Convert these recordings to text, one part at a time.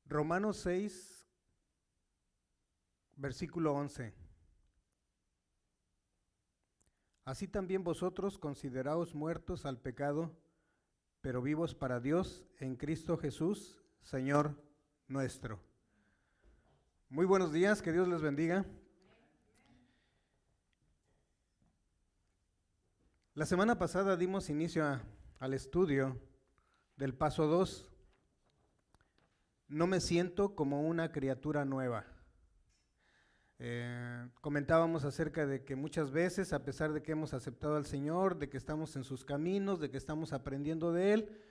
Romanos 6, versículo 11. Así también vosotros consideraos muertos al pecado, pero vivos para Dios en Cristo Jesús, Señor nuestro. Muy buenos días, que Dios les bendiga. La semana pasada dimos inicio al estudio del paso 2. No me siento como una criatura nueva. Comentábamos acerca de que muchas veces, a pesar de que hemos aceptado al Señor, de que estamos en sus caminos, de que estamos aprendiendo de Él,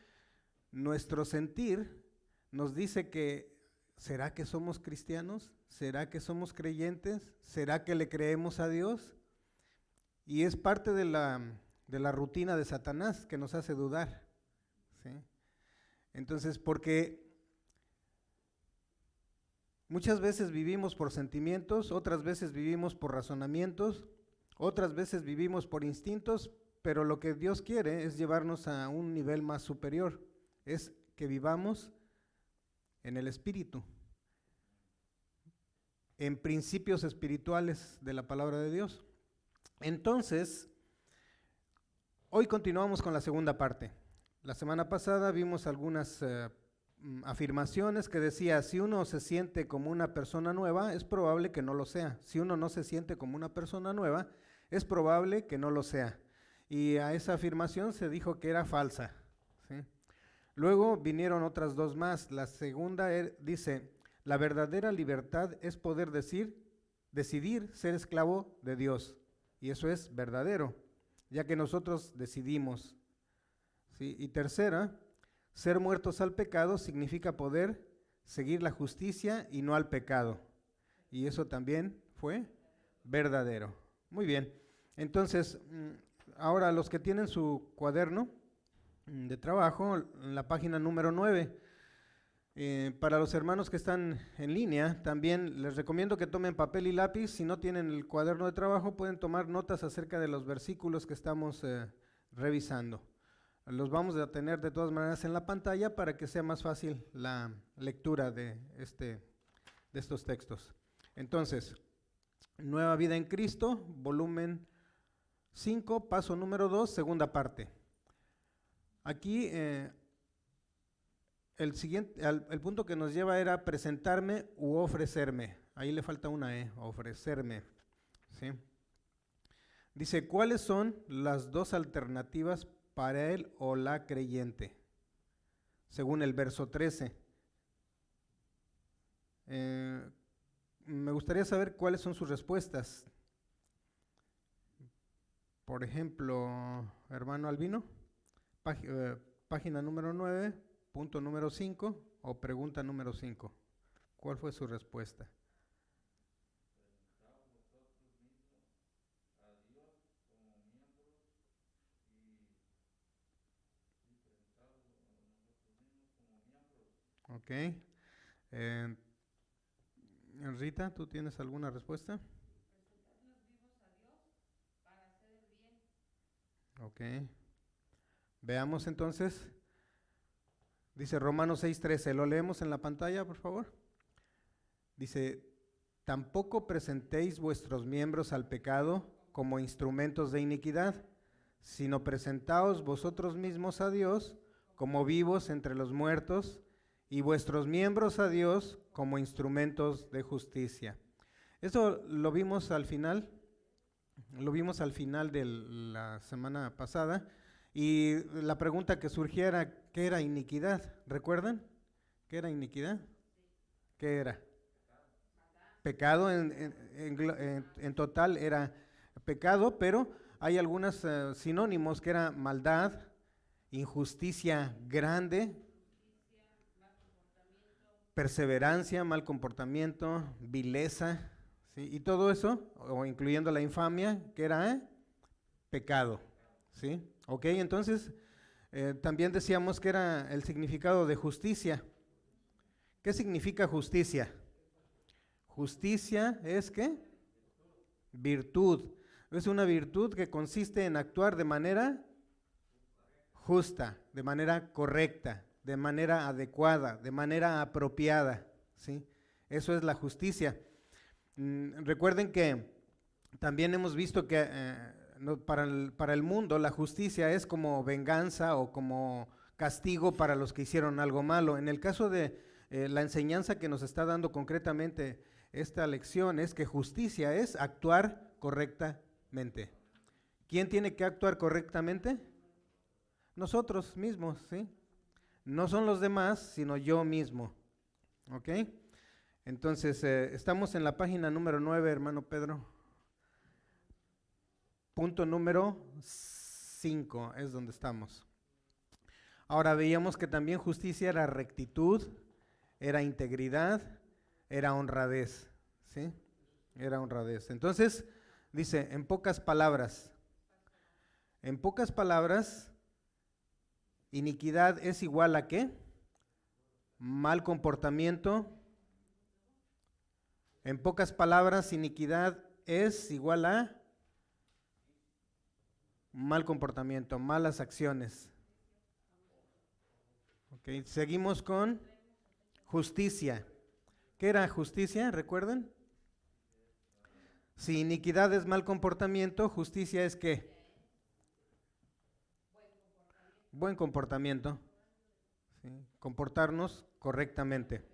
nuestro sentir nos dice que ¿será que somos cristianos? ¿Será que somos creyentes? ¿Será que le creemos a Dios? Y es parte de la rutina de Satanás que nos hace dudar, ¿sí? Entonces, porque muchas veces vivimos por sentimientos, otras veces vivimos por razonamientos, otras veces vivimos por instintos, pero lo que Dios quiere es llevarnos a un nivel más superior, es que vivamos en el Espíritu, en principios espirituales de la palabra de Dios. Entonces, hoy continuamos con la segunda parte. La semana pasada vimos algunas afirmaciones que decía, si uno se siente como una persona nueva, es probable que no lo sea. Si uno no se siente como una persona nueva, es probable que no lo sea. Y a esa afirmación se dijo que era falsa, ¿sí? Luego vinieron otras dos más. La segunda dice, la verdadera libertad es poder decidir ser esclavo de Dios. Y eso es verdadero, ya que nosotros decidimos, ¿sí? Y tercera, ser muertos al pecado significa poder seguir la justicia y no al pecado. Y eso también fue verdadero. Muy bien. Entonces, ahora los que tienen su cuaderno de trabajo, la página número 9. Para los hermanos que están en línea, también les recomiendo que tomen papel y lápiz. Si no tienen el cuaderno de trabajo, pueden tomar notas acerca de los versículos que estamos revisando. Los vamos a tener de todas maneras en la pantalla para que sea más fácil la lectura de estos textos. Entonces, Nueva Vida en Cristo, volumen 5, paso número 2, segunda parte. Aquí el punto que nos lleva era presentarme u ofrecerme. Ahí le falta una E, ofrecerme, ¿sí? Dice, ¿cuáles son las dos alternativas para él o la creyente? Según el verso 13. Me gustaría saber cuáles son sus respuestas. Por ejemplo, hermano Albino, página número 9, punto número 5 o pregunta número 5. ¿Cuál fue su respuesta? Ok. Rita, ¿tú tienes alguna respuesta? Presentarnos vivos a Dios para hacer el bien. Ok. Veamos entonces. Dice Romanos 6:13. ¿Lo leemos en la pantalla, por favor? Dice, tampoco presentéis vuestros miembros al pecado como instrumentos de iniquidad, sino presentaos vosotros mismos a Dios como vivos entre los muertos y vuestros miembros a Dios como instrumentos de justicia. Eso lo vimos al final de la semana pasada, y la pregunta que surgía era, ¿qué era iniquidad? ¿Recuerdan? ¿Qué era iniquidad? ¿Qué era? Pecado en total era pecado, pero hay algunos sinónimos que era maldad, injusticia grande, perseverancia, mal comportamiento, vileza, ¿sí? Y todo eso, o incluyendo la infamia, que era pecado, ¿sí? Ok, entonces también decíamos que era el significado de justicia. ¿Qué significa justicia? Justicia es ¿qué? Virtud. Es una virtud que consiste en actuar de manera justa, de manera correcta, de manera adecuada, de manera apropiada, ¿sí? Eso es la justicia. Recuerden que también hemos visto que para el mundo la justicia es como venganza o como castigo para los que hicieron algo malo. En el caso de la enseñanza que nos está dando concretamente esta lección es que justicia es actuar correctamente. ¿Quién tiene que actuar correctamente? Nosotros mismos, ¿sí? No son los demás, sino yo mismo. ¿Ok? Entonces, estamos en la página número 9, hermano Pedro. Punto número 5 es donde estamos. Ahora veíamos que también justicia era rectitud, era integridad, era honradez, ¿sí? Era honradez. Entonces, dice, en pocas palabras, iniquidad es igual a ¿qué? Mal comportamiento. En pocas palabras, iniquidad es igual a mal comportamiento, malas acciones. Okay, seguimos con justicia. ¿Qué era justicia? ¿Recuerdan? Si iniquidad es mal comportamiento, justicia es ¿qué? Buen comportamiento. ¿Sí? Comportarnos correctamente.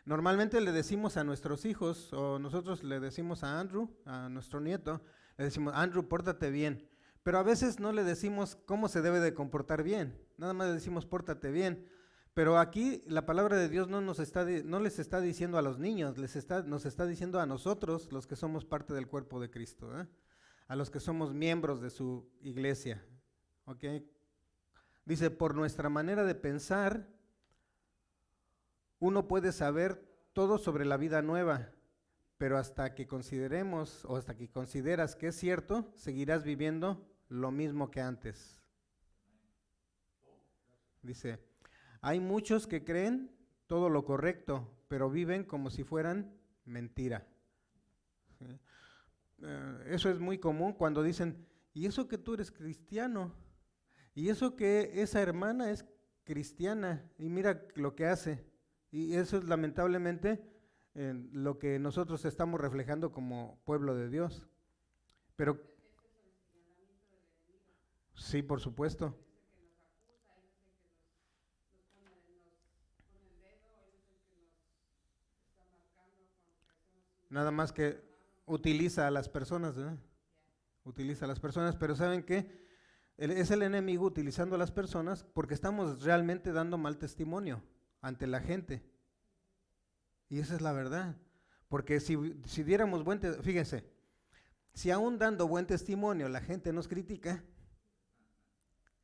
Normalmente le decimos a nuestros hijos, o nosotros le decimos a Andrew, a nuestro nieto, le decimos, Andrew, pórtate bien. Pero a veces no le decimos cómo se debe de comportar bien, nada más le decimos, pórtate bien. Pero aquí la palabra de Dios no les está diciendo a los niños, nos está diciendo a nosotros, los que somos parte del cuerpo de Cristo, ¿eh? A los que somos miembros de su iglesia. ¿Okay? Dice, por nuestra manera de pensar, uno puede saber todo sobre la vida nueva, pero hasta que consideremos o hasta que consideras que es cierto, seguirás viviendo lo mismo que antes. Dice, hay muchos que creen todo lo correcto, pero viven como si fueran mentira. ¿Sí? Eso es muy común cuando dicen, ¿y eso que tú eres cristiano? ¿Y eso que esa hermana es cristiana? Y mira lo que hace. Y eso es lamentablemente lo que nosotros estamos reflejando como pueblo de Dios. Pero sí, por supuesto. Nada más que utiliza a las personas, ¿verdad? Utiliza a las personas, pero ¿saben qué? Es el enemigo utilizando a las personas porque estamos realmente dando mal testimonio ante la gente. Y esa es la verdad. Porque si diéramos fíjense, si aún dando buen testimonio la gente nos critica,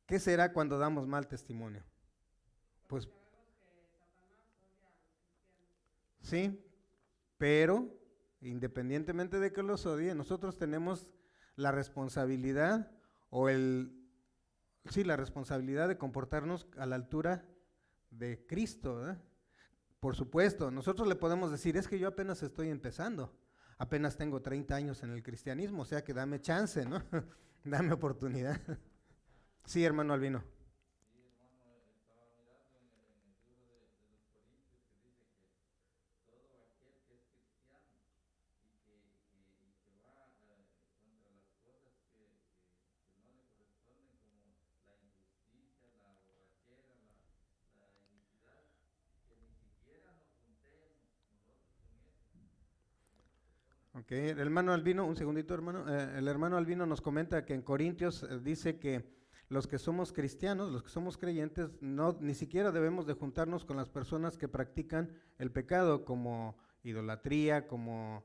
¿qué será cuando damos mal testimonio? Pues sí, pero independientemente de que los odie, nosotros tenemos la responsabilidad la responsabilidad de comportarnos a la altura de Cristo, ¿verdad? Por supuesto, nosotros le podemos decir, es que yo apenas estoy empezando, apenas tengo 30 años en el cristianismo, o sea que dame chance, ¿no? Dame oportunidad. Sí, hermano Albino. Ok, el hermano Albino, un segundito hermano, el hermano Albino nos comenta que en Corintios dice que los que somos cristianos, los que somos creyentes, ni siquiera debemos de juntarnos con las personas que practican el pecado, como idolatría, como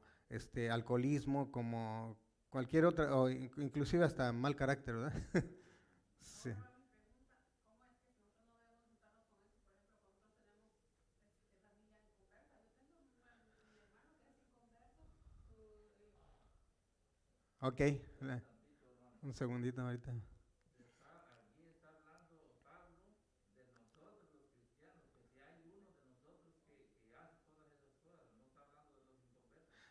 alcoholismo, como cualquier otra, o inclusive hasta mal carácter, ¿verdad? Sí. Ok, un segundito ahorita.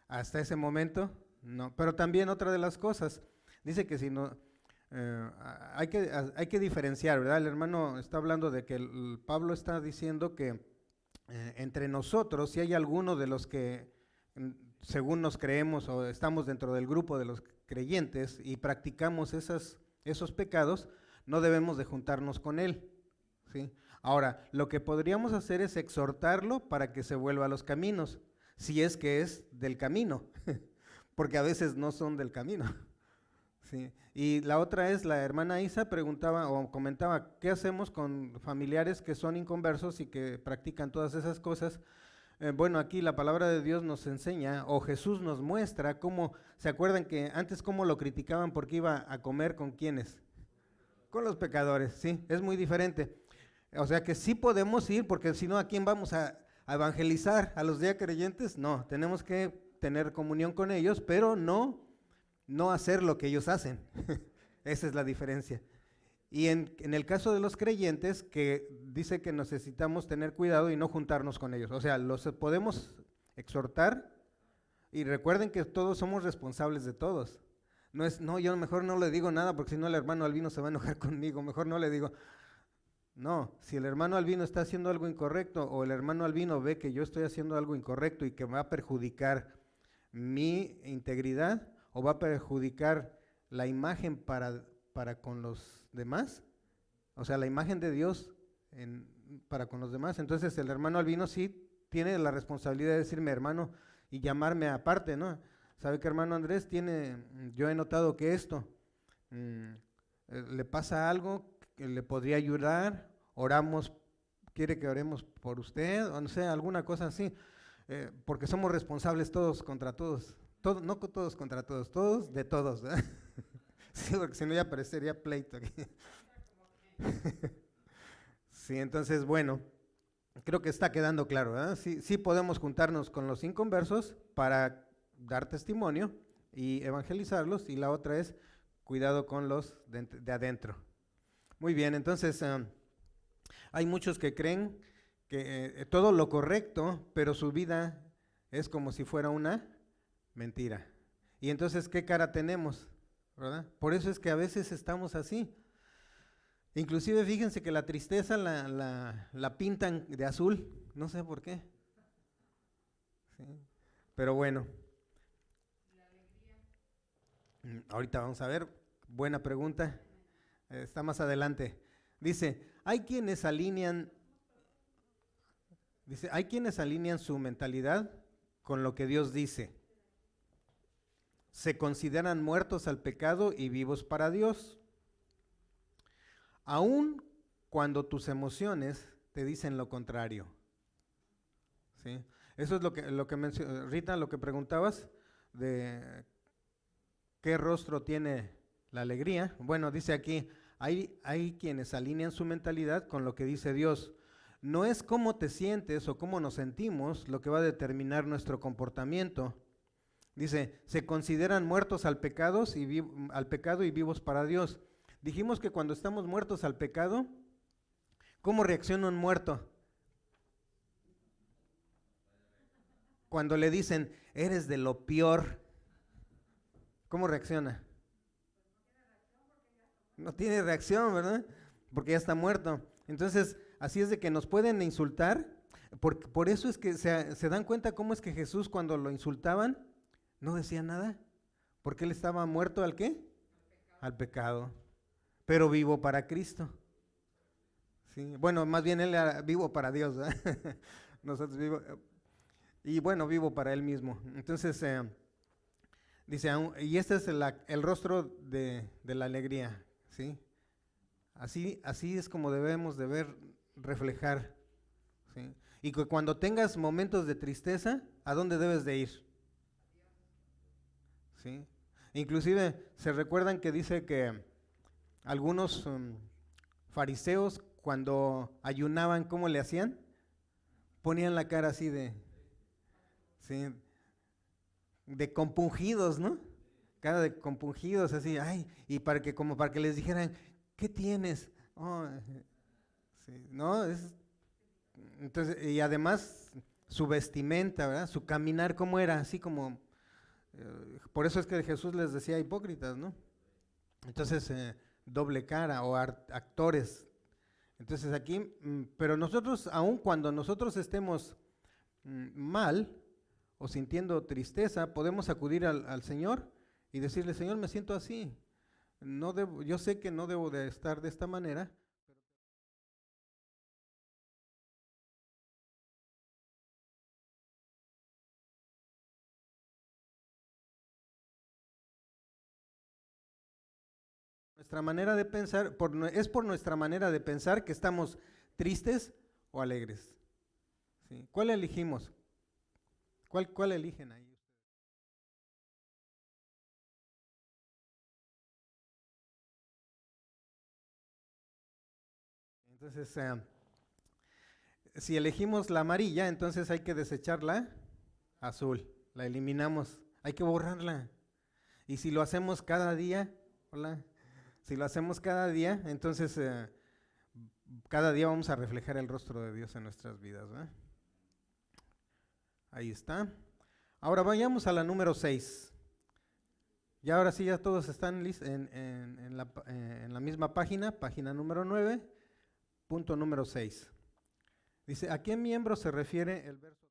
Hasta ese momento, no. Pero también otra de las cosas, dice que si no, hay que diferenciar, ¿verdad? El hermano está hablando de que Pablo está diciendo que entre nosotros, si hay alguno de los que según nos creemos o estamos dentro del grupo de los creyentes y practicamos esos pecados, no debemos de juntarnos con él, ¿sí? Ahora, lo que podríamos hacer es exhortarlo para que se vuelva a los caminos, si es que es del camino, porque a veces no son del camino. Sí. Y la otra es, la hermana Isa preguntaba o comentaba, ¿qué hacemos con familiares que son inconversos y que practican todas esas cosas? Bueno, aquí la palabra de Dios nos enseña, o Jesús nos muestra cómo, ¿se acuerdan que antes cómo lo criticaban porque iba a comer con quiénes? Con los pecadores, sí, es muy diferente. O sea que sí podemos ir, porque si no, ¿a quién vamos a evangelizar? ¿A los ya creyentes? No, tenemos que tener comunión con ellos, pero no hacer lo que ellos hacen. Esa es la diferencia. Y en el caso de los creyentes, que dice que necesitamos tener cuidado y no juntarnos con ellos. O sea, los podemos exhortar y recuerden que todos somos responsables de todos. No es, no, yo mejor no le digo nada porque si no el hermano Albino se va a enojar conmigo, mejor no le digo. No, si el hermano Albino está haciendo algo incorrecto o el hermano Albino ve que yo estoy haciendo algo incorrecto y que va a perjudicar mi integridad o va a perjudicar la imagen para con los demás, o sea, la imagen de Dios para con los demás, entonces el hermano Albino sí tiene la responsabilidad de decirme hermano y llamarme aparte, ¿no? ¿Sabe qué, hermano Andrés? Yo he notado que esto, le pasa algo que le podría ayudar, oramos, quiere que oremos por usted, o no sé, alguna cosa así, porque somos responsables todos contra todos, no todos contra todos, todos de todos, ¿verdad? Sí, porque si no ya parecería pleito aquí. Sí, entonces, bueno, creo que está quedando claro, ¿verdad? Sí podemos juntarnos con los inconversos para dar testimonio y evangelizarlos, y la otra es cuidado con los de adentro. Muy bien, entonces hay muchos que creen que todo lo correcto, pero su vida es como si fuera una mentira. Y entonces, ¿qué cara tenemos? ¿Verdad? Por eso es que a veces estamos así. Inclusive fíjense que la tristeza la pintan de azul, no sé por qué. Sí. Pero bueno. Ahorita vamos a ver, buena pregunta. Está más adelante. Dice, hay quienes alinean su mentalidad con lo que Dios dice. Se consideran muertos al pecado y vivos para Dios, aun cuando tus emociones te dicen lo contrario. ¿Sí? Eso es lo que Rita, lo que preguntabas, de qué rostro tiene la alegría. Bueno, dice aquí, hay quienes alinean su mentalidad con lo que dice Dios. No es cómo te sientes o cómo nos sentimos lo que va a determinar nuestro comportamiento. Dice, se consideran muertos al pecado y vivos para Dios. Dijimos que cuando estamos muertos al pecado, ¿cómo reacciona un muerto? Cuando le dicen, eres de lo peor, ¿cómo reacciona? No tiene reacción, ¿verdad? Porque ya está muerto. Entonces, así es de que nos pueden insultar. Por eso es que se dan cuenta cómo es que Jesús, cuando lo insultaban, no decía nada, porque él estaba muerto ¿al qué? Al pecado, pero vivo para Cristo. ¿Sí? Bueno, más bien él era vivo para Dios, ¿verdad? Nosotros vivo, y bueno, vivo para él mismo. Entonces, dice, y este es el rostro de la alegría, ¿sí? Así es como debemos de ver, reflejar, ¿sí? Y que cuando tengas momentos de tristeza, ¿a dónde debes de ir? ¿Sí? Inclusive se recuerdan que dice que algunos fariseos cuando ayunaban, ¿cómo le hacían? Ponían la cara así ¿sí? De compungidos, ¿no? Cara de compungidos, así, ay, y para que les dijeran, ¿qué tienes? Oh, sí, ¿no? Entonces, y además su vestimenta, ¿verdad? Su caminar, ¿cómo era? Así como... por eso es que Jesús les decía hipócritas, ¿no? Entonces, doble cara o actores. Entonces aquí, pero nosotros, aun cuando nosotros estemos mal o sintiendo tristeza, podemos acudir al Señor y decirle, Señor, me siento así. No debo, yo sé que no debo de estar de esta manera. Nuestra manera de pensar, es por nuestra manera de pensar que estamos tristes o alegres. ¿Sí? ¿Cuál elegimos? ¿Cuál eligen ahí? Entonces, si elegimos la amarilla, entonces hay que desechar la azul, la eliminamos, hay que borrarla. Y si lo hacemos cada día, hola, si lo hacemos cada día, entonces cada día vamos a reflejar el rostro de Dios en nuestras vidas, ¿verdad? Ahí está. Ahora vayamos a la número 6. Y ahora sí, ya todos están en la misma página número 9, punto número 6. Dice, ¿a qué miembro se refiere el verso?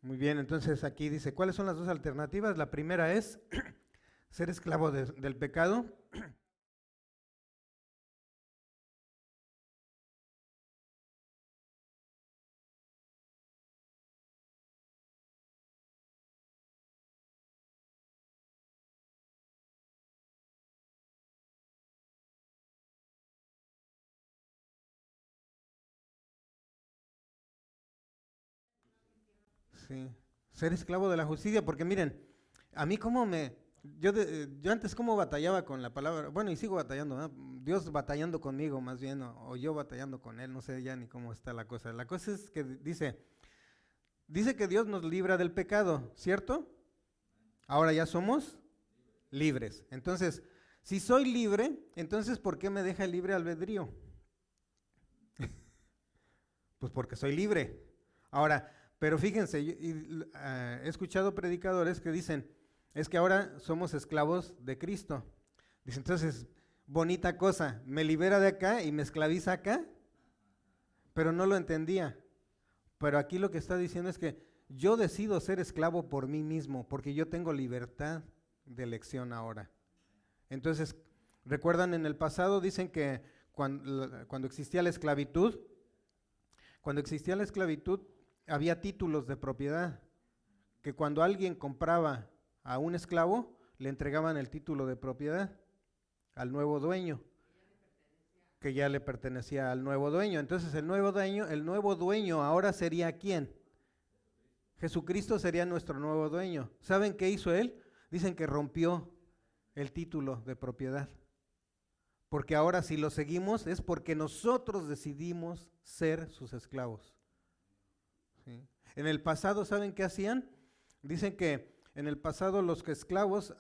Muy bien, entonces aquí dice, ¿cuáles son las dos alternativas? La primera es ser esclavo del pecado. Sí, ser esclavo de la justicia, porque miren, a mí yo antes cómo batallaba con la palabra, bueno, y sigo batallando, ¿no? Dios batallando conmigo más bien, o yo batallando con Él, no sé ya ni cómo está la cosa. La cosa es que dice que Dios nos libra del pecado, ¿cierto? Ahora ya somos libres. Entonces, si soy libre, entonces ¿por qué me deja el libre albedrío? Pues porque soy libre. Ahora, pero fíjense, he escuchado predicadores que dicen, es que ahora somos esclavos de Cristo. Dice, entonces, bonita cosa, me libera de acá y me esclaviza acá, pero no lo entendía. Pero aquí lo que está diciendo es que yo decido ser esclavo por mí mismo, porque yo tengo libertad de elección ahora. Entonces, recuerdan en el pasado, dicen que cuando existía la esclavitud, había títulos de propiedad, que cuando alguien compraba a un esclavo, le entregaban el título de propiedad al nuevo dueño, que ya le pertenecía al nuevo dueño. Entonces el nuevo dueño ahora sería ¿quién? Jesucristo sería nuestro nuevo dueño. ¿Saben qué hizo él? Dicen que rompió el título de propiedad. Porque ahora si lo seguimos es porque nosotros decidimos ser sus esclavos. ¿Sí? En el pasado, ¿saben qué hacían? Dicen que en el pasado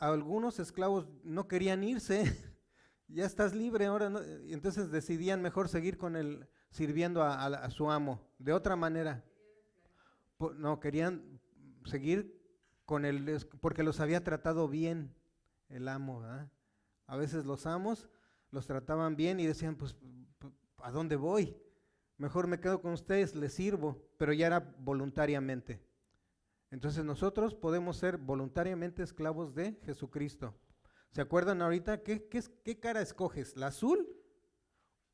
algunos esclavos no querían irse, ya estás libre ahora, ¿no? Entonces decidían mejor seguir sirviendo a su amo, de otra manera. No, querían seguir con porque los había tratado bien el amo, ¿verdad? a veces los amos los trataban bien y decían, pues, ¿a dónde voy? Mejor me quedo con ustedes, les sirvo, pero ya era voluntariamente. Entonces nosotros podemos ser voluntariamente esclavos de Jesucristo. ¿Se acuerdan ahorita? ¿Qué cara escoges? ¿La azul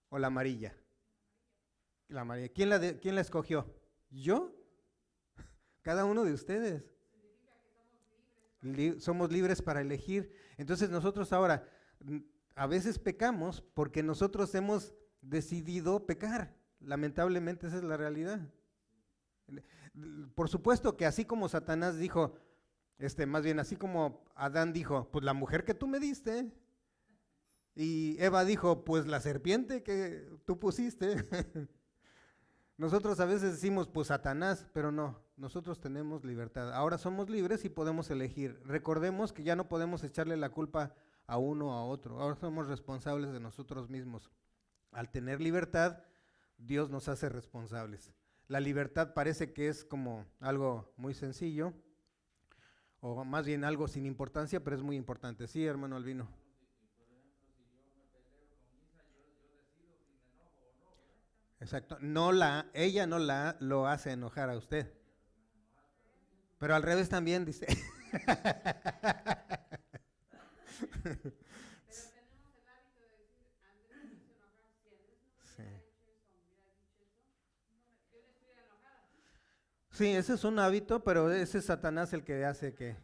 o la amarilla? La amarilla. ¿Quién la escogió? ¿Yo? Cada uno de ustedes. Somos libres para elegir. Entonces nosotros ahora a veces pecamos porque nosotros hemos decidido pecar. Lamentablemente esa es la realidad. Por supuesto que así como Satanás dijo, más bien así como Adán dijo, pues la mujer que tú me diste, y Eva dijo, pues la serpiente que tú pusiste. Nosotros a veces decimos, pues Satanás, pero no, nosotros tenemos libertad. Ahora somos libres y podemos elegir. Recordemos que ya no podemos echarle la culpa a uno o a otro, ahora somos responsables de nosotros mismos. Al tener libertad, Dios nos hace responsables. La libertad parece que es como algo muy sencillo, o más bien algo sin importancia, pero es muy importante. Sí, hermano Albino. Exacto. Ella no lo hace enojar a usted. Pero al revés también dice. Sí. Sí, ese es un hábito, pero ese es Satanás el que hace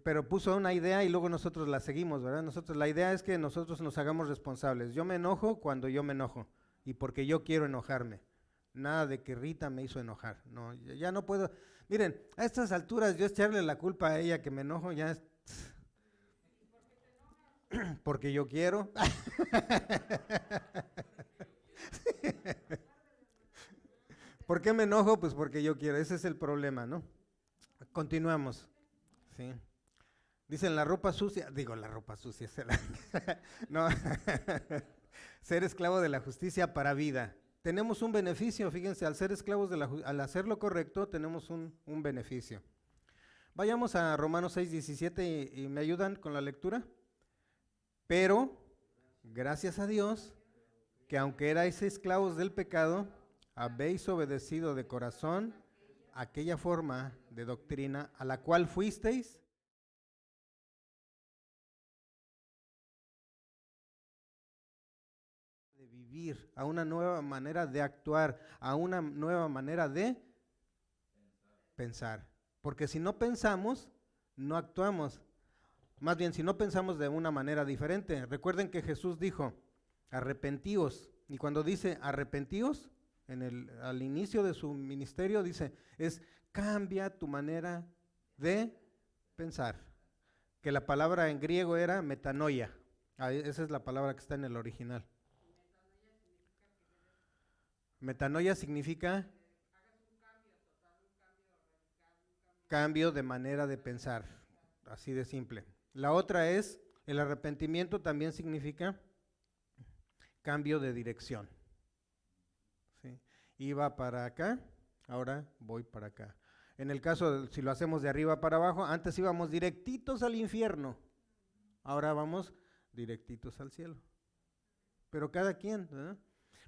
pero puso una idea y luego nosotros la seguimos, ¿verdad? La idea es que nosotros nos hagamos responsables. Yo me enojo cuando yo me enojo y porque yo quiero enojarme. Nada de que Rita me hizo enojar. No, ya no puedo. Miren, a estas alturas yo echarle la culpa a ella que me enojo ya es porque yo quiero. ¿Por qué me enojo? Pues porque yo quiero. Ese es el problema, ¿no? Continuamos. Sí. Dicen la ropa sucia, digo la ropa sucia, no, ser esclavo de la justicia para vida. Tenemos un beneficio, fíjense, al ser esclavos al hacer lo correcto, tenemos un beneficio. Vayamos a Romanos 6:17 y me ayudan con la lectura. Pero, gracias a Dios, que aunque erais esclavos del pecado, habéis obedecido de corazón aquella forma de doctrina a la cual fuisteis de vivir, a una nueva manera de actuar, a una nueva manera de pensar. Porque si no pensamos, no actuamos. Más bien, si no pensamos de una manera diferente. Recuerden que Jesús dijo, arrepentíos. Y cuando dice arrepentíos, al inicio de su ministerio dice, cambia tu manera de pensar. Que la palabra en griego era metanoia. Esa es la palabra que está en el original. Metanoia significa cambio de manera de pensar, así de simple. La otra es, el arrepentimiento también significa cambio de dirección. ¿Sí? Iba para acá, ahora voy para acá. En el caso, si lo hacemos de arriba para abajo, antes íbamos directitos al infierno, ahora vamos directitos al cielo. Pero cada quien, ¿verdad?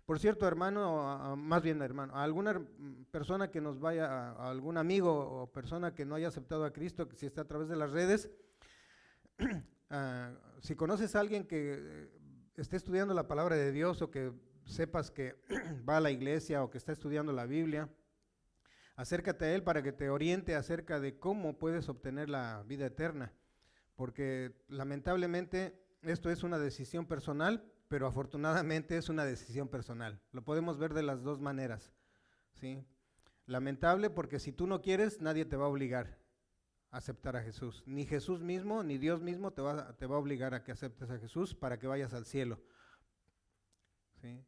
Por cierto, hermano, más bien hermano, a alguna persona que nos vaya, a algún amigo o persona que no haya aceptado a Cristo, que si está a través de las redes, si conoces a alguien que esté estudiando la palabra de Dios o que sepas que va a la iglesia o que está estudiando la Biblia, acércate a él para que te oriente acerca de cómo puedes obtener la vida eterna, porque lamentablemente esto es una decisión personal, pero afortunadamente es una decisión personal. Lo podemos ver de las dos maneras, ¿sí? Lamentable porque si tú no quieres, nadie te va a obligar a aceptar a Jesús. Ni Jesús mismo, ni Dios mismo te va a obligar a que aceptes a Jesús para que vayas al cielo, ¿sí?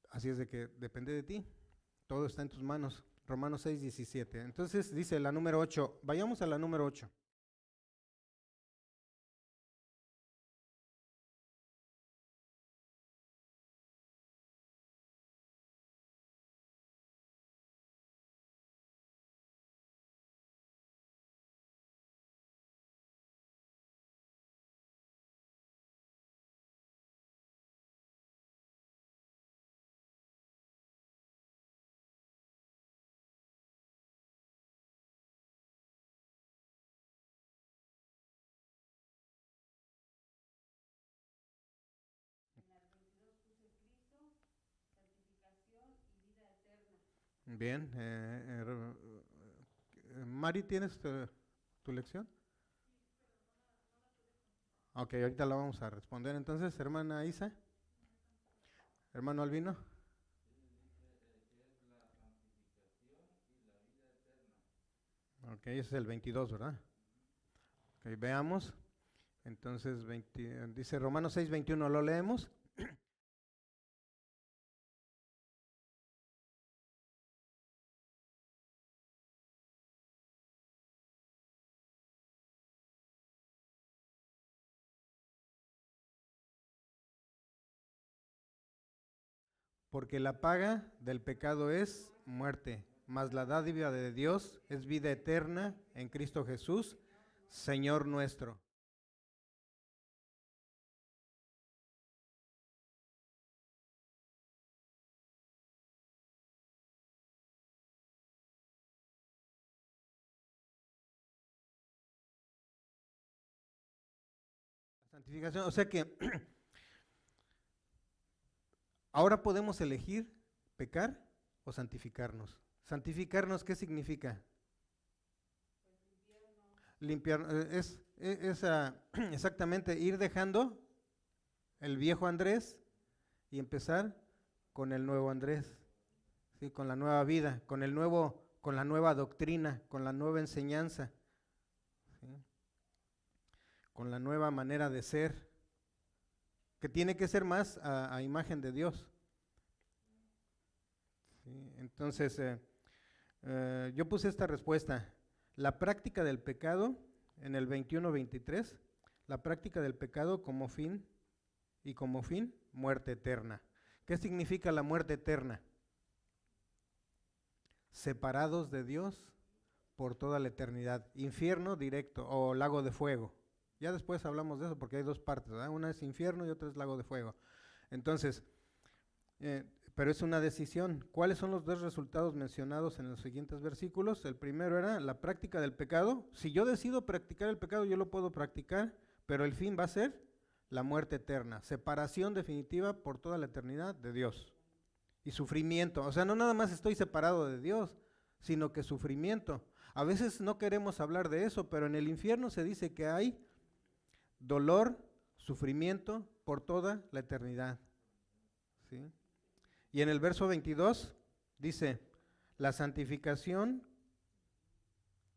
Así es de que depende de ti. Todo está en tus manos. Romanos 6:17. Entonces dice la número 8. Vayamos a la número 8. Bien. Mari, ¿tienes tu lección? Ok, ahorita la vamos a responder. Entonces, hermana Isa, hermano Albino. Ok, ese es el 22, ¿verdad? Ok, veamos. Entonces, dice Romanos 6:21, ¿lo leemos? Porque la paga del pecado es muerte, mas la dádiva de Dios es vida eterna en Cristo Jesús, Señor nuestro. Santificación, o sea que ahora podemos elegir pecar o santificarnos. Santificarnos, ¿qué significa? Limpiar, exactamente ir dejando el viejo Andrés y empezar con el nuevo Andrés, ¿sí? Con la nueva vida, con la nueva doctrina, con la nueva enseñanza, ¿sí? Con la nueva manera de ser, que tiene que ser más a imagen de Dios. ¿Sí? Entonces, yo puse esta respuesta. La práctica del pecado, en el 21-23, la práctica del pecado como fin, muerte eterna. ¿Qué significa la muerte eterna? Separados de Dios por toda la eternidad. Infierno directo o lago de fuego. Ya después hablamos de eso porque hay dos partes, ¿verdad? Una es infierno y otra es lago de fuego. Entonces, pero es una decisión. ¿Cuáles son los dos resultados mencionados en los siguientes versículos? El primero era la práctica del pecado. Si yo decido practicar el pecado, yo lo puedo practicar, pero el fin va a ser la muerte eterna, separación definitiva por toda la eternidad de Dios. Y sufrimiento. O sea, no nada más estoy separado de Dios, sino que sufrimiento. A veces no queremos hablar de eso, pero en el infierno se dice que hay dolor, sufrimiento por toda la eternidad. ¿Sí? Y en el verso 22 dice, la santificación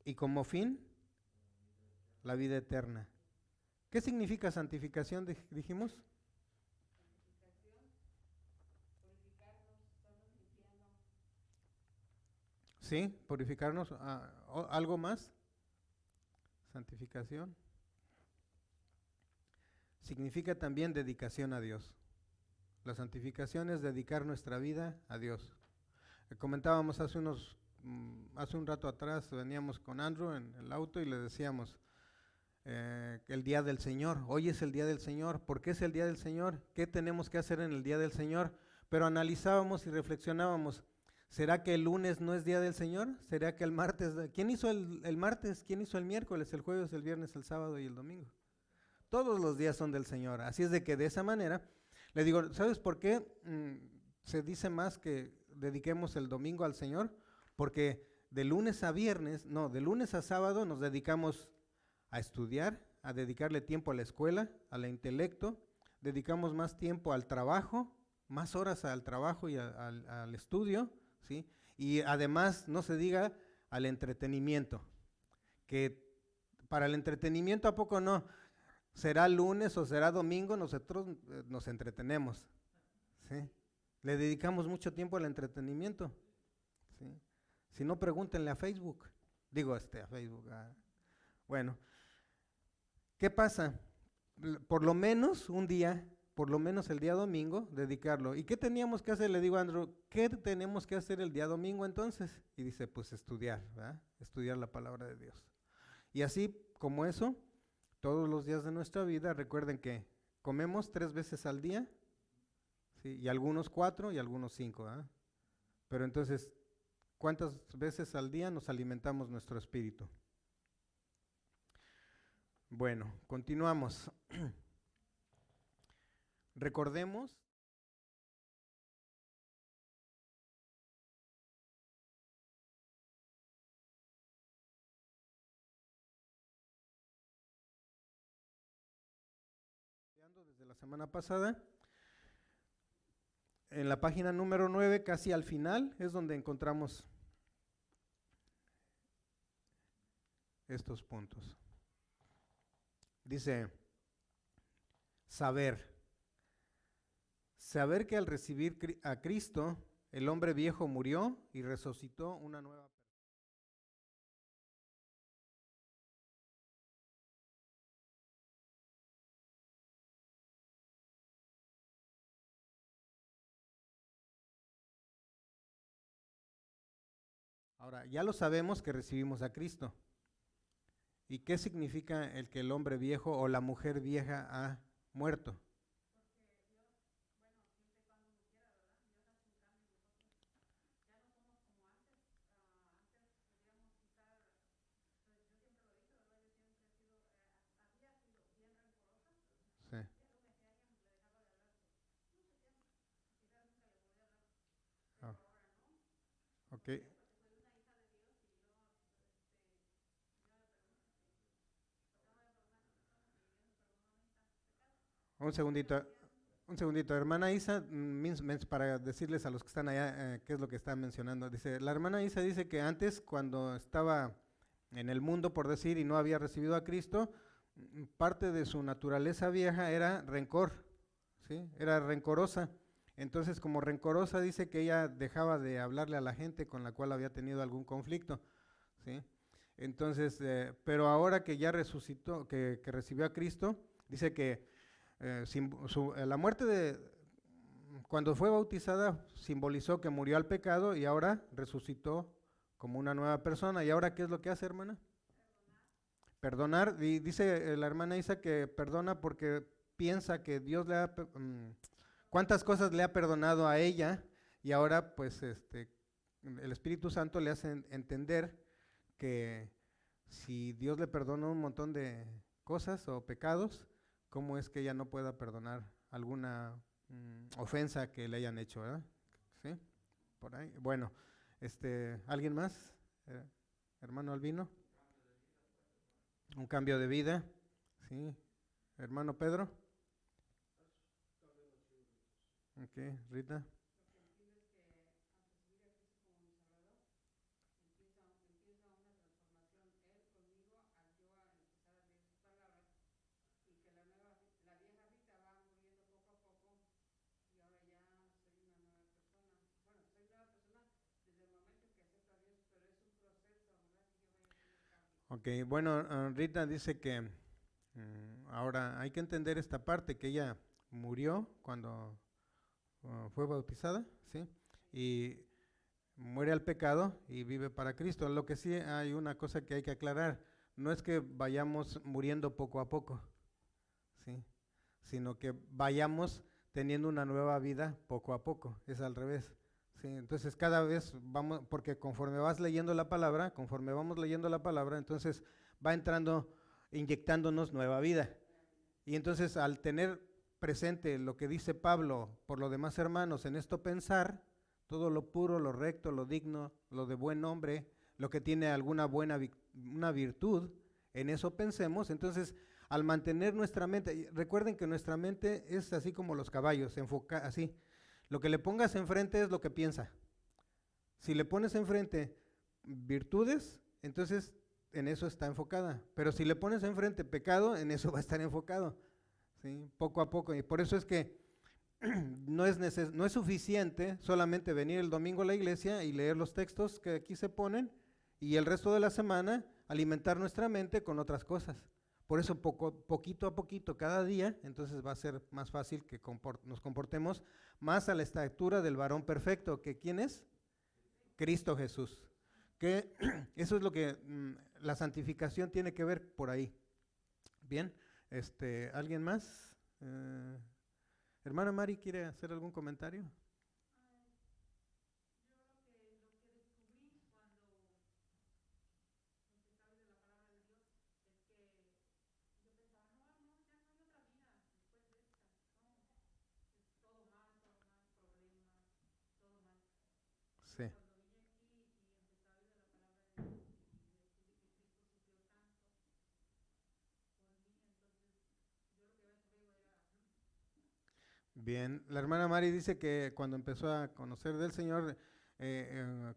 y como fin, la vida eterna. ¿Qué significa santificación, dijimos? Sí, purificarnos. ¿Algo más? Santificación. Significa también dedicación a Dios. La santificación es dedicar nuestra vida a Dios. Comentábamos hace un rato atrás, veníamos con Andrew en el auto y le decíamos el día del Señor. Hoy es el día del Señor. ¿Por qué es el día del Señor? ¿Qué tenemos que hacer en el día del Señor? Pero analizábamos y reflexionábamos. ¿Será que el lunes no es día del Señor? ¿Será que el martes? ¿Quién hizo el martes? ¿Quién hizo el miércoles, el jueves, el viernes, el sábado y el domingo? Todos los días son del Señor. Así es de que de esa manera, le digo, ¿sabes por qué se dice más que dediquemos el domingo al Señor? Porque de lunes a viernes, no, de lunes a sábado nos dedicamos a estudiar, a dedicarle tiempo a la escuela, al intelecto, dedicamos más tiempo al trabajo, más horas al trabajo y al estudio, ¿sí? Y además, no se diga, al entretenimiento, que para el entretenimiento, ¿a poco no? Será lunes o será domingo, nosotros nos entretenemos, ¿sí? Le dedicamos mucho tiempo al entretenimiento, ¿sí? Si no, pregúntenle a Facebook, a Facebook. Bueno, ¿qué pasa? Por lo menos un día, por lo menos el día domingo, dedicarlo. ¿Y qué teníamos que hacer? Le digo a Andrew, ¿qué tenemos que hacer el día domingo entonces? Y dice, pues estudiar, ¿verdad? Estudiar la palabra de Dios. Y así como eso, todos los días de nuestra vida, recuerden que comemos 3 veces al día, ¿sí? Y algunos 4 y algunos 5, ¿verdad? Pero entonces, ¿cuántas veces al día nos alimentamos nuestro espíritu? Bueno, continuamos. Recordemos la semana pasada. En la página número 9, casi al final, es donde encontramos estos puntos. Dice, saber que al recibir a Cristo, el hombre viejo murió y resucitó una nueva persona. Ahora, ya lo sabemos que recibimos a Cristo. ¿Y qué significa el que el hombre viejo o la mujer vieja ha muerto? Sí. Ah, ok. Un segundito, un segundito. Hermana Isa, para decirles a los que están allá qué es lo que está mencionando. Dice, la hermana Isa dice que antes, cuando estaba en el mundo, por decir, y no había recibido a Cristo, parte de su naturaleza vieja era rencor, ¿sí? Era rencorosa. Entonces, como rencorosa, dice que ella dejaba de hablarle a la gente con la cual había tenido algún conflicto, ¿sí? Entonces, pero ahora que ya resucitó, que recibió a Cristo, dice que la muerte cuando fue bautizada simbolizó que murió al pecado y ahora resucitó como una nueva persona. ¿Y ahora qué es lo que hace, hermana? Perdonar. Y dice la hermana Isa que perdona porque piensa que Dios cuántas cosas le ha perdonado a ella y ahora pues el Espíritu Santo le hace entender que si Dios le perdona un montón de cosas o pecados, ¿cómo es que ella no pueda perdonar alguna ofensa que le hayan hecho, ¿verdad? ¿Sí? Por ahí. Bueno, ¿alguien más? Hermano Albino. Un cambio de vida, ¿sí? Hermano Pedro. Ok, Rita. Ok, bueno, Rita dice que ahora hay que entender esta parte, que ella murió cuando fue bautizada, ¿sí? Y muere al pecado y vive para Cristo. Lo que sí hay una cosa que hay que aclarar, no es que vayamos muriendo poco a poco, ¿sí? Sino que vayamos teniendo una nueva vida poco a poco, es al revés. Sí, entonces cada vez vamos, porque conforme vas leyendo la palabra, conforme vamos leyendo la palabra, entonces va entrando, inyectándonos nueva vida. Y entonces al tener presente lo que dice Pablo, por lo demás hermanos, en esto pensar, todo lo puro, lo recto, lo digno, lo de buen nombre, lo que tiene alguna buena una virtud, en eso pensemos. Entonces, al mantener nuestra mente, recuerden que nuestra mente es así como los caballos, así. Lo que le pongas enfrente es lo que piensa. Si le pones enfrente virtudes, entonces en eso está enfocada. Pero si le pones enfrente pecado, en eso va a estar enfocado, ¿sí? Poco a poco. Y por eso es que no es suficiente solamente venir el domingo a la iglesia y leer los textos que aquí se ponen y el resto de la semana alimentar nuestra mente con otras cosas. Por eso poquito a poquito, cada día, entonces va a ser más fácil que nos comportemos más a la estatura del varón perfecto, que ¿quién es? Cristo Jesús. Que eso es lo que la santificación tiene que ver por ahí. Bien, ¿alguien más? Hermana Mari, ¿quiere hacer algún comentario? Sí. Bien, la hermana Mari dice que cuando empezó a conocer del Señor,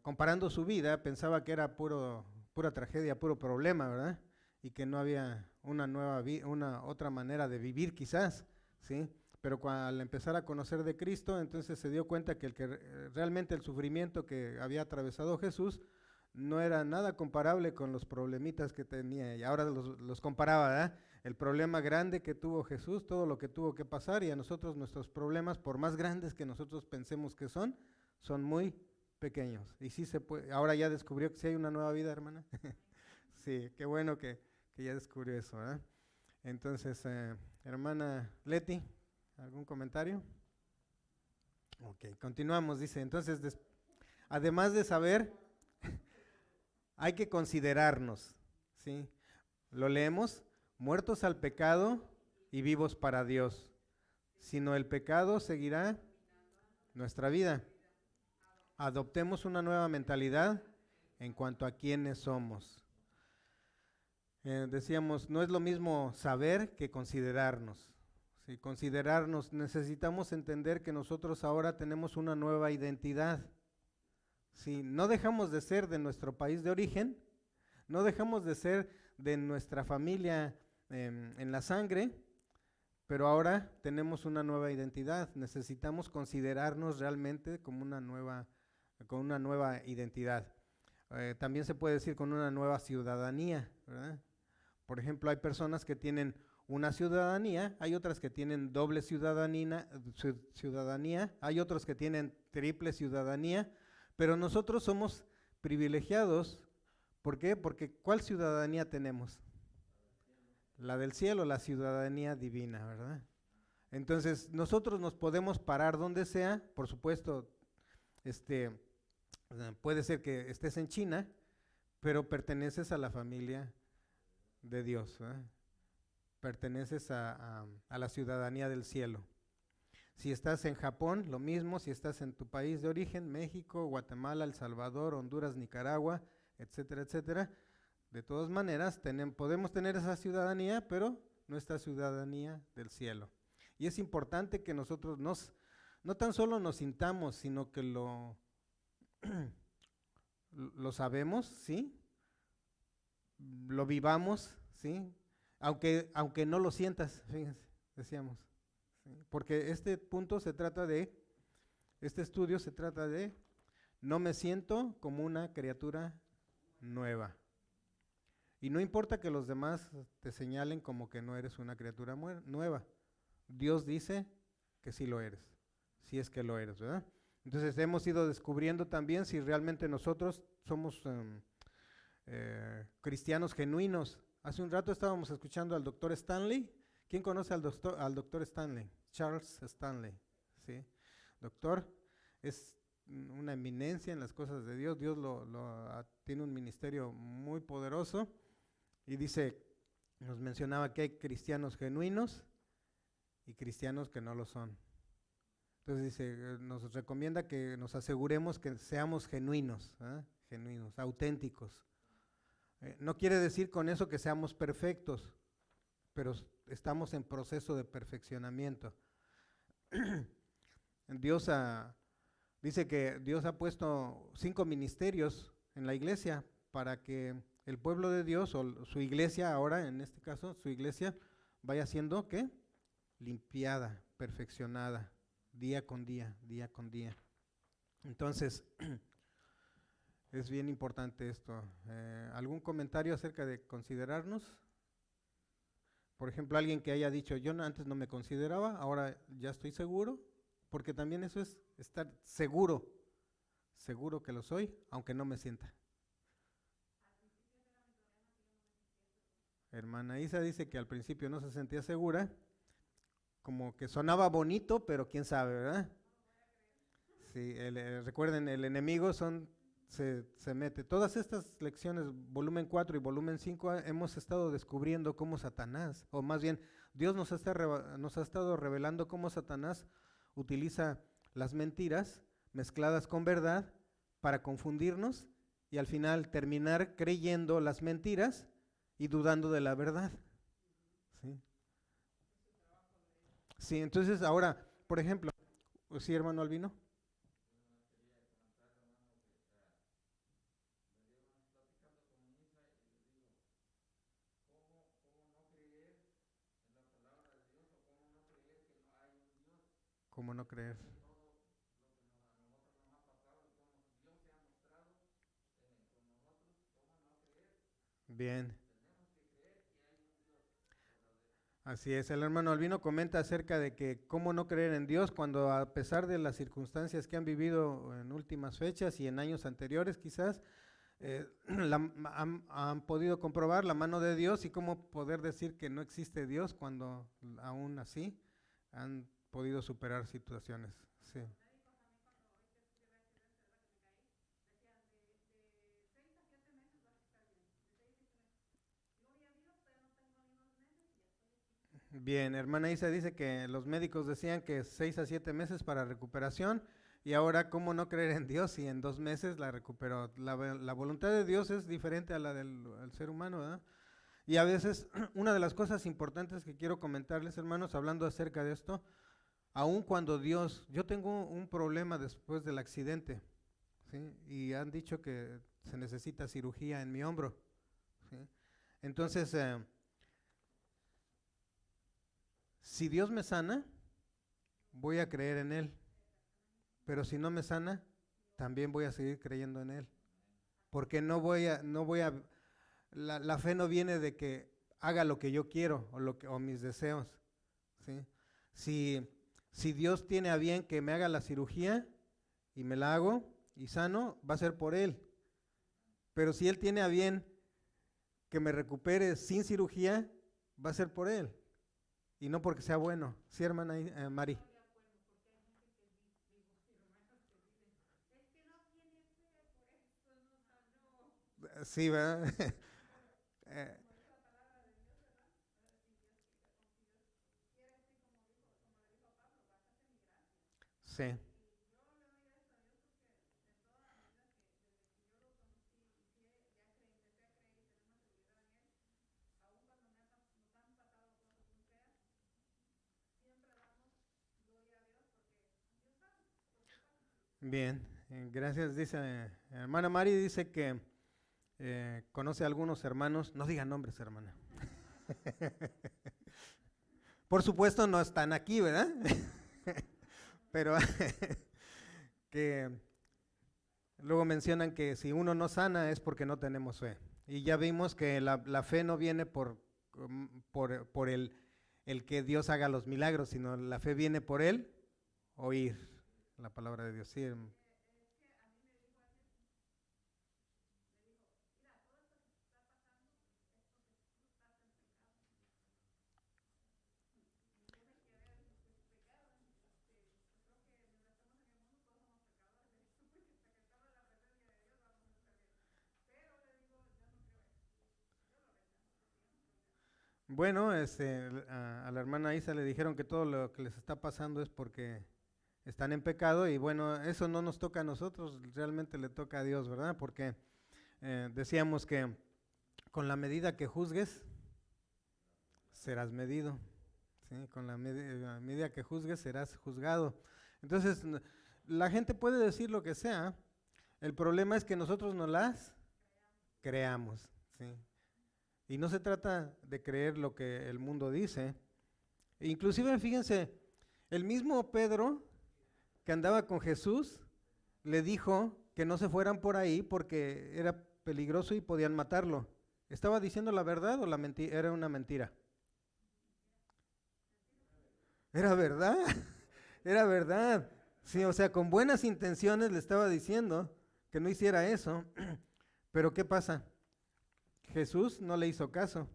comparando su vida, pensaba que era pura tragedia, puro problema, ¿verdad? Y que no había una otra manera de vivir quizás, ¿sí? Pero al empezar a conocer de Cristo, entonces se dio cuenta que realmente el sufrimiento que había atravesado Jesús no era nada comparable con los problemitas que tenía, y ahora los comparaba, ¿verdad? El problema grande que tuvo Jesús, todo lo que tuvo que pasar, y a nosotros nuestros problemas, por más grandes que nosotros pensemos que son muy pequeños. Y sí se puede, ahora ya descubrió que sí hay una nueva vida, hermana. Sí, qué bueno que ya descubrió eso, ¿verdad? Entonces, hermana Leti, ¿algún comentario? Ok, continuamos, dice, entonces, además de saber, hay que considerarnos, ¿sí? Lo leemos, muertos al pecado y vivos para Dios. Sino el pecado seguirá nuestra vida. Adoptemos una nueva mentalidad en cuanto a quiénes somos. Decíamos, no es lo mismo saber que considerarnos. Sí, considerarnos, necesitamos entender que nosotros ahora tenemos una nueva identidad. Sí, no dejamos de ser de nuestro país de origen, no dejamos de ser de nuestra familia en la sangre, pero ahora tenemos una nueva identidad. Necesitamos considerarnos realmente como con una nueva identidad. También se puede decir con una nueva ciudadanía, ¿verdad? Por ejemplo, hay personas que tienen una ciudadanía, hay otras que tienen doble ciudadanía, hay otros que tienen triple ciudadanía, pero nosotros somos privilegiados. ¿Por qué? Porque ¿cuál ciudadanía tenemos? La del cielo, la ciudadanía divina, ¿verdad? Entonces, nosotros nos podemos parar donde sea, por supuesto, puede ser que estés en China, pero perteneces a la familia de Dios, ¿verdad? Perteneces a la ciudadanía del cielo. Si estás en Japón, lo mismo. Si estás en tu país de origen, México, Guatemala, El Salvador, Honduras, Nicaragua, etcétera, etcétera, de todas maneras podemos tener esa ciudadanía, pero nuestra ciudadanía del cielo. Y es importante que nosotros no tan solo nos sintamos, sino que lo sabemos, ¿sí? Lo vivamos, ¿sí? Aunque no lo sientas, fíjense, decíamos. ¿Sí? Porque este estudio se trata de, no me siento como una criatura nueva. Y no importa que los demás te señalen como que no eres una criatura nueva. Dios dice que sí lo eres, si es que lo eres, ¿verdad? Entonces hemos ido descubriendo también si realmente nosotros somos cristianos genuinos. Hace un rato estábamos escuchando al doctor Stanley. ¿Quién conoce al doctor Stanley? Charles Stanley, ¿sí? Doctor, es una eminencia en las cosas de Dios. Dios tiene un ministerio muy poderoso. Y nos mencionaba que hay cristianos genuinos y cristianos que no lo son. Entonces dice, nos recomienda que nos aseguremos que seamos genuinos, genuinos, auténticos. No quiere decir con eso que seamos perfectos, pero estamos en proceso de perfeccionamiento. Dice que Dios ha puesto 5 ministerios en la iglesia para que el pueblo de Dios, o su iglesia ahora, en este caso, su iglesia, vaya siendo, ¿qué? Limpiada, perfeccionada, día con día, día con día. Entonces, es bien importante esto. ¿Algún comentario acerca de considerarnos? Por ejemplo, alguien que haya dicho, yo antes no me consideraba, ahora ya estoy seguro, porque también eso es estar seguro que lo soy, aunque no me sienta. Hermana Isa dice que al principio no se sentía segura, como que sonaba bonito, pero quién sabe, ¿verdad? Sí, recuerden, el enemigo se mete. Todas estas lecciones, volumen 4 y volumen 5, hemos estado descubriendo cómo Satanás, o más bien, Dios nos ha estado revelando cómo Satanás utiliza las mentiras mezcladas con verdad para confundirnos y al final terminar creyendo las mentiras y dudando de la verdad. ¿Sí? Sí, entonces ahora por ejemplo, sí, hermano Albino. ¿Cómo no creer? Bien. Así es, el hermano Albino comenta acerca de que cómo no creer en Dios cuando a pesar de las circunstancias que han vivido en últimas fechas y en años anteriores quizás, han podido comprobar la mano de Dios y cómo poder decir que no existe Dios cuando aún así han podido superar situaciones. Sí. Bien, hermana Isa dice que los médicos decían que 6 a 7 meses para recuperación y ahora cómo no creer en Dios si en 2 meses la recuperó. La voluntad de Dios es diferente a la del al ser humano, ¿verdad? Y a veces una de las cosas importantes que quiero comentarles, hermanos, hablando acerca de esto, aun cuando Dios, yo tengo un problema después del accidente, ¿sí? Y han dicho que se necesita cirugía en mi hombro, ¿sí? Entonces, si Dios me sana, voy a creer en Él, pero si no me sana, también voy a seguir creyendo en Él, porque la fe no viene de que haga lo que yo quiero o mis deseos, ¿sí? Si, si Dios tiene a bien que me haga la cirugía y me la hago y sano, va a ser por Él, pero si Él tiene a bien que me recupere sin cirugía, va a ser por Él y no porque sea bueno. ¿Sí, hermana Mari? Sí, ¿verdad? Eh, sí, bien. Gracias, dice hermana Mari, dice que conoce a algunos hermanos, no diga nombres, hermana. Por supuesto no están aquí, ¿verdad? Pero que luego mencionan que si uno no sana es porque no tenemos fe. Y ya vimos que la fe no viene por el que Dios haga los milagros, sino la fe viene por el oír la palabra de Dios. Sí, bueno, a la hermana Isa le dijeron que todo lo que les está pasando es porque están en pecado y bueno, eso no nos toca a nosotros, realmente le toca a Dios, ¿verdad? Porque decíamos que con la medida que juzgues, serás medido, ¿sí? Con la medida que juzgues, serás juzgado. Entonces, la gente puede decir lo que sea, el problema es que nosotros no las creamos, ¿sí? Y no se trata de creer lo que el mundo dice. Inclusive, fíjense, el mismo Pedro que andaba con Jesús le dijo que no se fueran por ahí porque era peligroso y podían matarlo. ¿Estaba diciendo la verdad o era una mentira? Era verdad, era verdad. Sí, o sea, con buenas intenciones le estaba diciendo que no hiciera eso. Pero ¿qué pasa? Jesús no le hizo caso.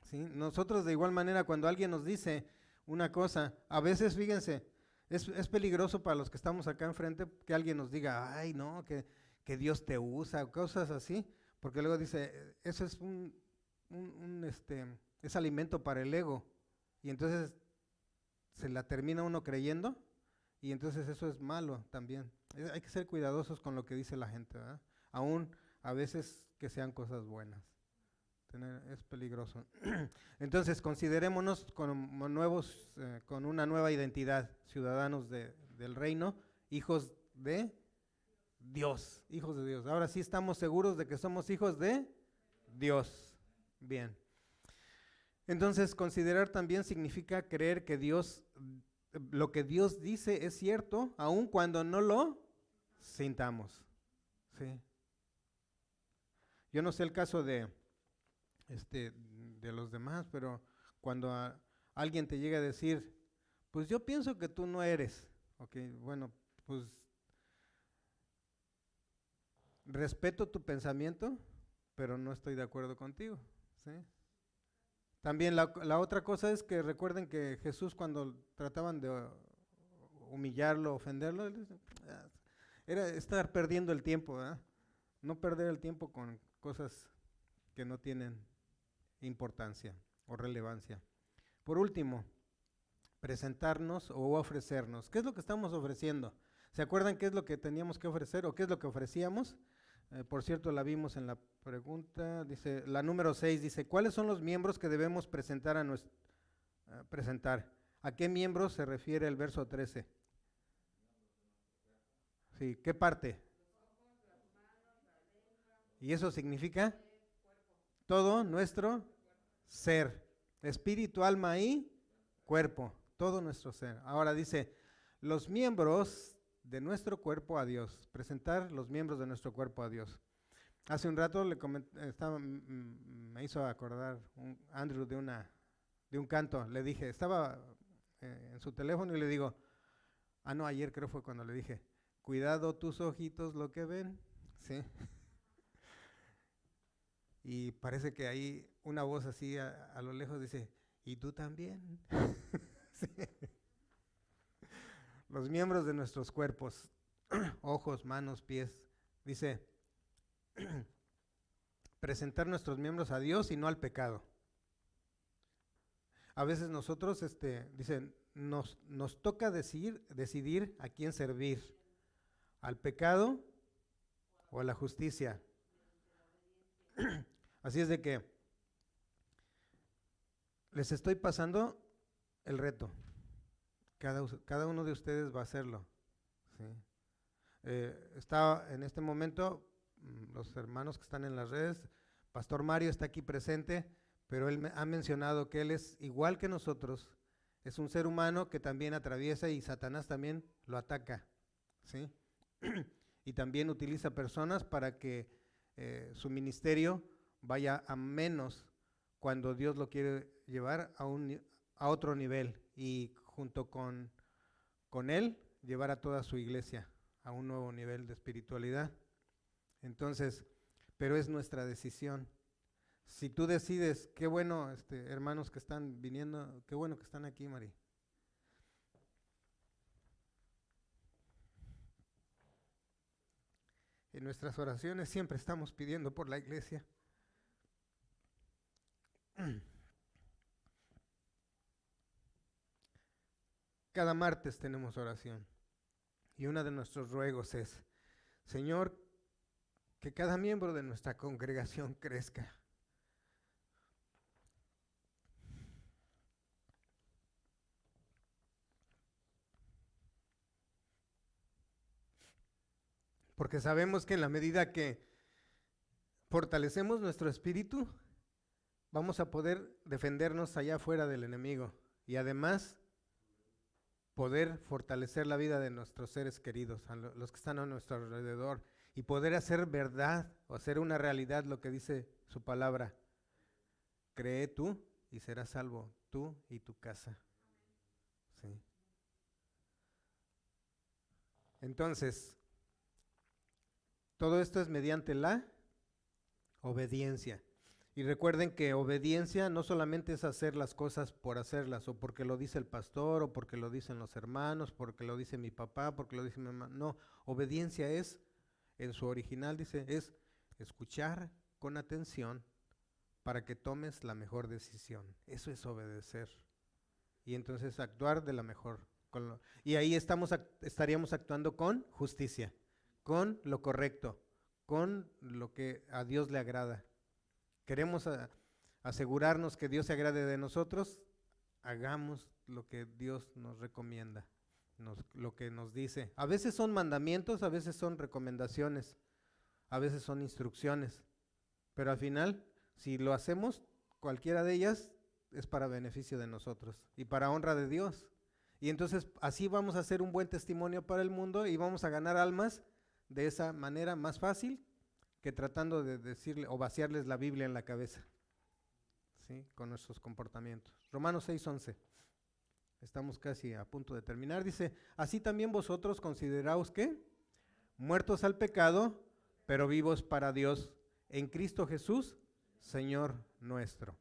¿Sí? Nosotros de igual manera cuando alguien nos dice una cosa, a veces fíjense, es peligroso para los que estamos acá enfrente que alguien nos diga, ay no, que Dios te usa, o cosas así, porque luego dice, eso es es alimento para el ego, y entonces se la termina uno creyendo, y entonces eso es malo también. Hay que ser cuidadosos con lo que dice la gente, ¿verdad? Aún a veces que sean cosas buenas. es peligroso. Entonces, considerémonos como nuevos, con una nueva identidad, ciudadanos del reino, hijos de Dios, hijos de Dios. Ahora sí estamos seguros de que somos hijos de Dios. Bien. Entonces, considerar también significa creer que Dios, lo que Dios dice es cierto, aun cuando no lo sintamos. Sí. Yo no sé el caso de los demás, pero cuando alguien te llega a decir, pues yo pienso que tú no eres, ok, bueno, pues respeto tu pensamiento, pero no estoy de acuerdo contigo, ¿sí? También la otra cosa es que recuerden que Jesús, cuando trataban de humillarlo, ofenderlo, era estar perdiendo el tiempo, ¿verdad? No perder el tiempo con cosas que no tienen importancia o relevancia. Por último, presentarnos o ofrecernos. ¿Qué es lo que estamos ofreciendo? ¿Se acuerdan qué es lo que teníamos que ofrecer o qué es lo que ofrecíamos? Por cierto, la vimos en la pregunta, dice, la número 6, dice, ¿cuáles son los miembros que debemos presentar presentar? ¿A qué miembros se refiere el verso 13? Sí, ¿qué parte? ¿Y eso significa? Todo nuestro ser, espíritu, alma y cuerpo, todo nuestro ser. Ahora dice, los miembros de nuestro cuerpo a Dios, presentar los miembros de nuestro cuerpo a Dios. Hace un rato me hizo acordar Andrew de un canto, le dije, estaba en su teléfono y le digo, no, ayer creo fue cuando le dije, cuidado tus ojitos lo que ven, ¿sí? Y parece que hay una voz así a lo lejos dice, ¿y tú también? Sí. Los miembros de nuestros cuerpos, ojos, manos, pies, dice, presentar nuestros miembros a Dios y no al pecado. A veces nosotros, dicen, nos toca decidir a quién servir, al pecado o a la justicia. Así es de que les estoy pasando el reto. Cada uno de ustedes va a hacerlo. ¿Sí? Está en este momento, los hermanos que están en las redes, Pastor Mario está aquí presente, pero él ha mencionado que él es igual que nosotros, es un ser humano que también atraviesa y Satanás también lo ataca. ¿Sí? Y también utiliza personas para que su ministerio vaya a menos cuando Dios lo quiere llevar a otro nivel y junto con él llevar a toda su iglesia a un nuevo nivel de espiritualidad. Entonces, pero es nuestra decisión. Si tú decides, qué bueno, hermanos que están viniendo, qué bueno que están aquí, Mari. En nuestras oraciones siempre estamos pidiendo por la iglesia. Cada martes tenemos oración y uno de nuestros ruegos es, Señor, que cada miembro de nuestra congregación crezca. Porque sabemos que en la medida que fortalecemos nuestro espíritu, vamos a poder defendernos allá afuera del enemigo y además poder fortalecer la vida de nuestros seres queridos, los que están a nuestro alrededor, y poder hacer verdad o hacer una realidad lo que dice su palabra. Cree tú y serás salvo, tú y tu casa. ¿Sí? Entonces, todo esto es mediante la obediencia. Y recuerden que obediencia no solamente es hacer las cosas por hacerlas, o porque lo dice el pastor, o porque lo dicen los hermanos, porque lo dice mi papá, porque lo dice mi mamá. No, obediencia es, en su original dice, es escuchar con atención para que tomes la mejor decisión. Eso es obedecer. Y entonces actuar de la mejor. Y ahí estaríamos actuando con justicia, con lo correcto, con lo que a Dios le agrada. Queremos asegurarnos que Dios se agrade de nosotros, hagamos lo que Dios nos recomienda, lo que nos dice. A veces son mandamientos, a veces son recomendaciones, a veces son instrucciones, pero al final, si lo hacemos, cualquiera de ellas es para beneficio de nosotros y para honra de Dios. Y entonces así vamos a hacer un buen testimonio para el mundo y vamos a ganar almas de esa manera más fácil que tratando de decirle o vaciarles la Biblia en la cabeza, ¿sí? Con nuestros comportamientos. Romanos 6:11. Estamos casi a punto de terminar. Dice, así también vosotros consideraos que muertos al pecado, pero vivos para Dios en Cristo Jesús, Señor nuestro.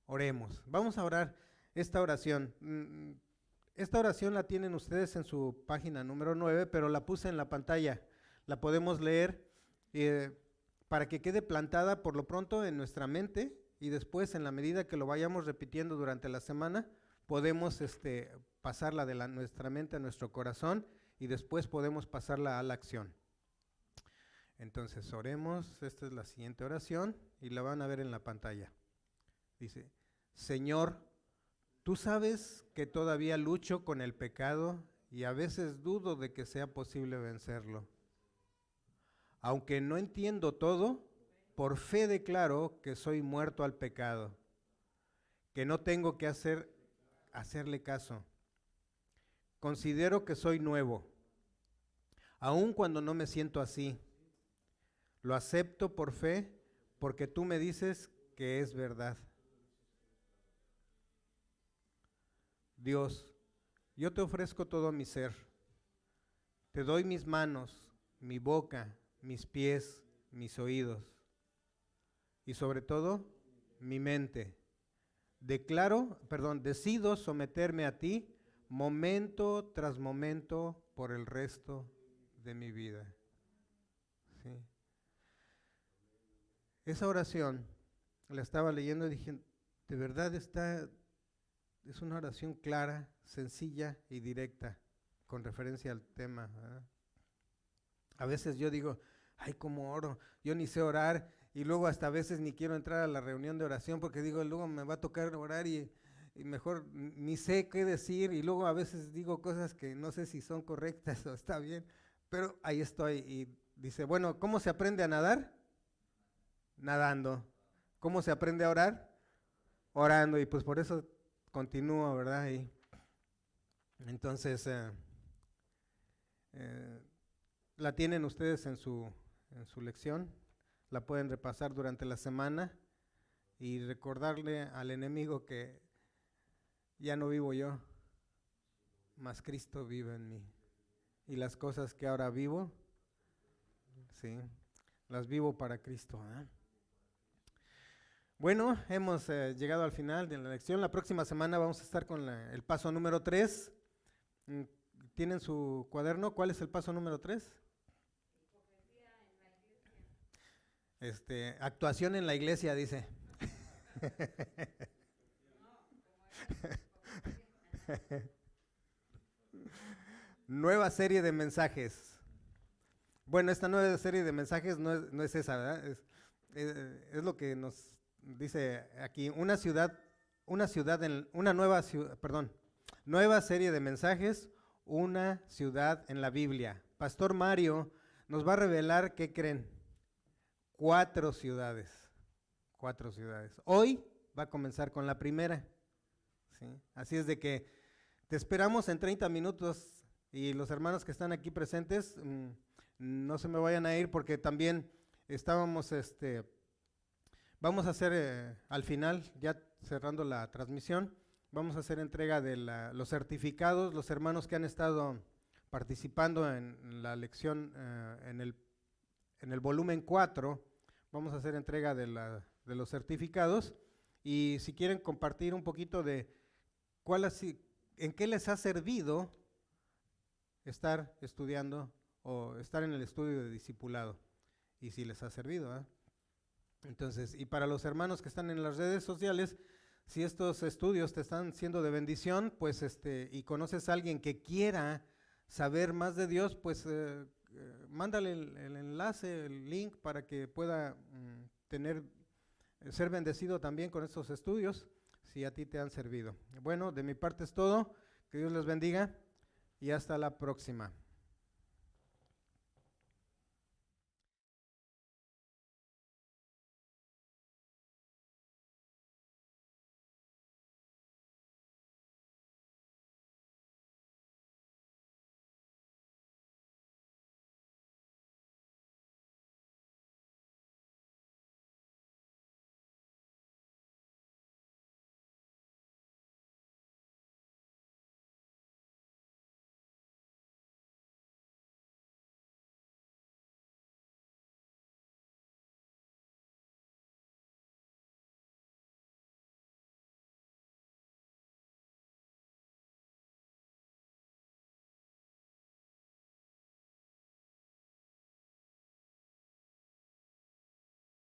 Oremos. Vamos a orar esta oración. Esta oración la tienen ustedes en su página número 9, pero la puse en la pantalla. La podemos leer para que quede plantada por lo pronto en nuestra mente y después, en la medida que lo vayamos repitiendo durante la semana, podemos pasarla de nuestra mente a nuestro corazón y después podemos pasarla a la acción. Entonces oremos. Esta es la siguiente oración y la van a ver en la pantalla. Dice, Señor, tú sabes que todavía lucho con el pecado y a veces dudo de que sea posible vencerlo. Aunque no entiendo todo, por fe declaro que soy muerto al pecado, que no tengo que hacerle caso. Considero que soy nuevo, aun cuando no me siento así. Lo acepto por fe porque tú me dices que es verdad. Dios, yo te ofrezco todo mi ser. Te doy mis manos, mi boca, mis pies, mis oídos y sobre todo mi mente. Decido someterme a ti momento tras momento por el resto de mi vida. ¿Sí? Esa oración la estaba leyendo y dije, de verdad es una oración clara, sencilla y directa con referencia al tema, ¿verdad? A veces yo digo, ay, ¿cómo oro? Yo ni sé orar y luego hasta a veces ni quiero entrar a la reunión de oración porque digo, luego me va a tocar orar y mejor ni sé qué decir y luego a veces digo cosas que no sé si son correctas o está bien, pero ahí estoy y dice, bueno, ¿cómo se aprende a nadar? Nadando. ¿Cómo se aprende a orar? Orando, y pues por eso continúo, ¿verdad? Y entonces, la tienen ustedes en su lección, la pueden repasar durante la semana y recordarle al enemigo que ya no vivo yo, mas Cristo vive en mí. Y las cosas que ahora vivo, sí, las vivo para Cristo, ¿eh? Bueno, hemos llegado al final de la lección. La próxima semana vamos a estar con el paso número 3. ¿Tienen su cuaderno? ¿Cuál es el paso número 3? Hipocresía en la iglesia. Actuación en la iglesia, dice. Nueva serie de mensajes. Bueno, esta nueva serie de mensajes no es esa, ¿verdad? Es lo que nos dice aquí, nueva serie de mensajes, una ciudad en la Biblia. Pastor Mario nos va a revelar, ¿qué creen? 4 ciudades. Hoy va a comenzar con la primera, ¿sí? Así es de que te esperamos en 30 minutos y los hermanos que están aquí presentes, no se me vayan a ir porque también vamos a hacer al final, ya cerrando la transmisión, vamos a hacer entrega de los certificados, los hermanos que han estado participando en la lección, en el volumen 4, vamos a hacer entrega de los certificados y si quieren compartir un poquito de en qué les ha servido estar estudiando o estar en el estudio de discipulado y si les ha servido, ¿eh? Entonces, y para los hermanos que están en las redes sociales, si estos estudios te están siendo de bendición, pues y conoces a alguien que quiera saber más de Dios, pues mándale el enlace, el link para que pueda tener ser bendecido también con estos estudios, si a ti te han servido. Bueno, de mi parte es todo. Que Dios les bendiga y hasta la próxima.